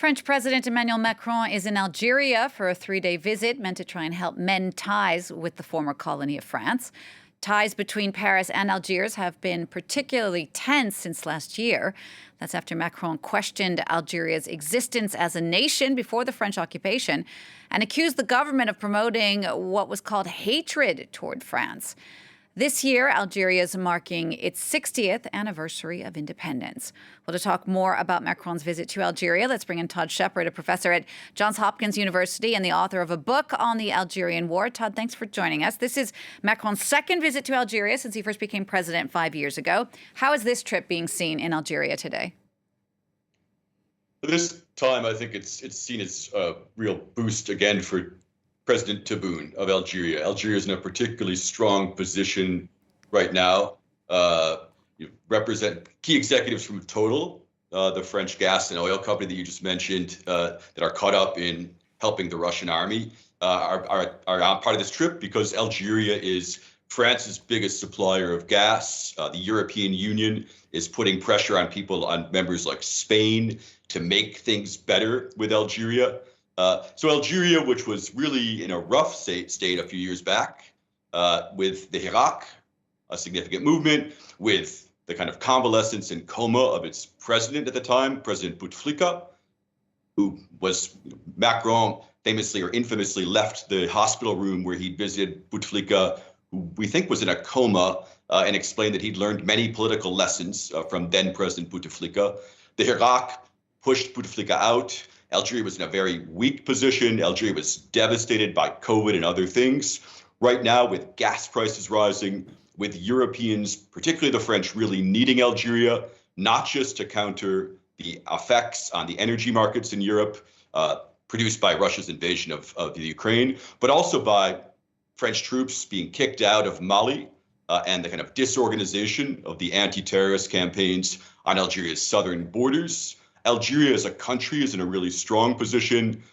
French President Emmanuel Macron is in Algeria for a 3-day visit meant to try and help mend ties with the former colony of France. Ties between Paris and Algiers have been particularly tense since last year. That's after Macron questioned Algeria's existence as a nation before the French occupation and accused the government of promoting what was called hatred toward France. This year, Algeria is marking its 60th anniversary of independence. Well, to talk more about Macron's visit to Algeria, let's bring in Todd Shepard, a professor at Johns Hopkins University and the author of a book on the Algerian War. Todd, thanks for joining us. This is Macron's second visit to Algeria since he first became president 5 years ago. How is this trip being seen in Algeria today? This time, I think it's seen as a real boost again for President Tebboune of Algeria. Algeria is in a particularly strong position right now. You represent key executives from Total, the French gas and oil company that you just mentioned, that are caught up in helping the Russian army, are part of this trip because Algeria is France's biggest supplier of gas. The European Union is putting pressure on members like Spain to make things better with Algeria. So Algeria, which was really in a rough state a few years back, with the Iraq, a significant movement, with the kind of convalescence and coma of its president at the time, President Bouteflika, who was Macron famously or infamously left the hospital room where he'd visited Bouteflika, who we think was in a coma, and explained that he'd learned many political lessons from then President Bouteflika. The Iraq pushed Bouteflika out. Algeria was in a very weak position. Algeria was devastated by COVID and other things. Right now, with gas prices rising, with Europeans, particularly the French, really needing Algeria, not just to counter the effects on the energy markets in Europe produced by Russia's invasion of the Ukraine, but also by French troops being kicked out of Mali and the kind of disorganization of the anti-terrorist campaigns on Algeria's southern borders. Algeria as a country is in a really strong position.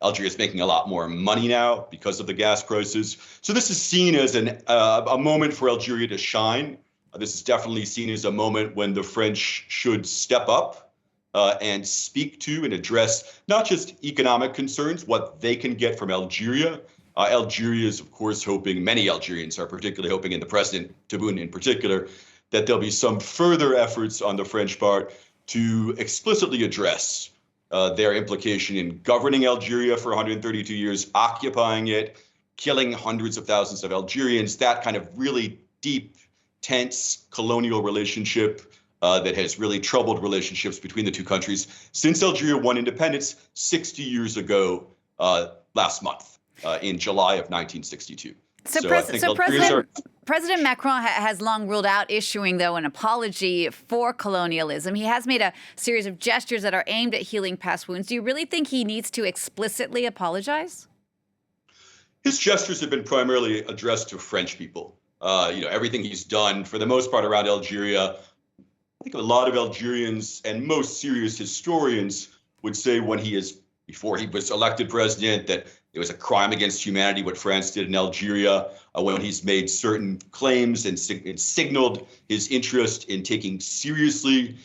Algeria is making a lot more money now because of the gas prices. So this is seen as a moment for Algeria to shine. This is definitely seen as a moment when the French should step up and speak to and address not just economic concerns, what they can get from Algeria. Algeria is, of course, hoping, many Algerians are particularly hoping, and the President Tebboune in particular, that there'll be some further efforts on the French part to explicitly address their implication in governing Algeria for 132 years, occupying it, killing hundreds of thousands of Algerians, that kind of really deep, tense colonial relationship that has really troubled relationships between the two countries since Algeria won independence 60 years ago last month, in July of 1962. President Macron has long ruled out issuing, though, an apology for colonialism. He has made a series of gestures that are aimed at healing past wounds. Do you really think he needs to explicitly apologize? His gestures have been primarily addressed to French people. Everything he's done, for the most part, around Algeria, I think a lot of Algerians and most serious historians would say before he was elected president, that it was a crime against humanity what France did in Algeria, when he's made certain claims and signaled his interest in taking seriously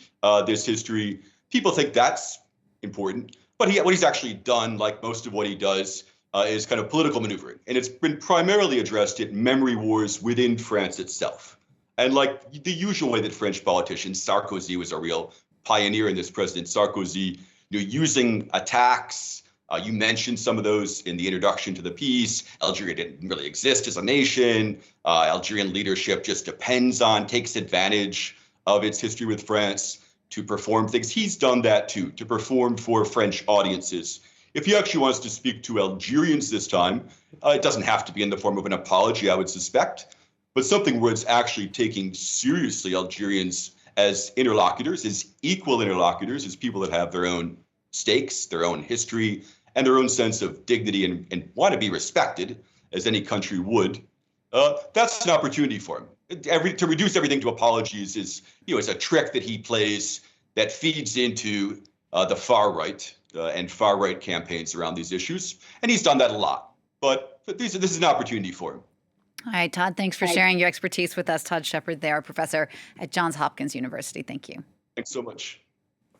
this history. People think that's important, but what he's actually done, like most of what he does, is kind of political maneuvering. And it's been primarily addressed at memory wars within France itself. And like the usual way that French politicians, Sarkozy was a real pioneer in this, President Sarkozy, using attacks. You mentioned some of those in the introduction to the piece. Algeria didn't really exist as a nation. Algerian leadership just takes advantage of its history with France to perform things. He's done that too, to perform for French audiences. If he actually wants to speak to Algerians this time, it doesn't have to be in the form of an apology, I would suspect, but something where it's actually taking seriously Algerians as interlocutors, as equal interlocutors, as people that have their own stakes, their own history, and their own sense of dignity and want to be respected, as any country would. That's an opportunity for him. To reduce everything to apologies is a trick that he plays that feeds into the far right and far right campaigns around these issues. And he's done that a lot. But this is an opportunity for him. All right, Todd, thanks for sharing your expertise with us. Todd Shepard there, professor at Johns Hopkins University. Thank you. Thanks so much.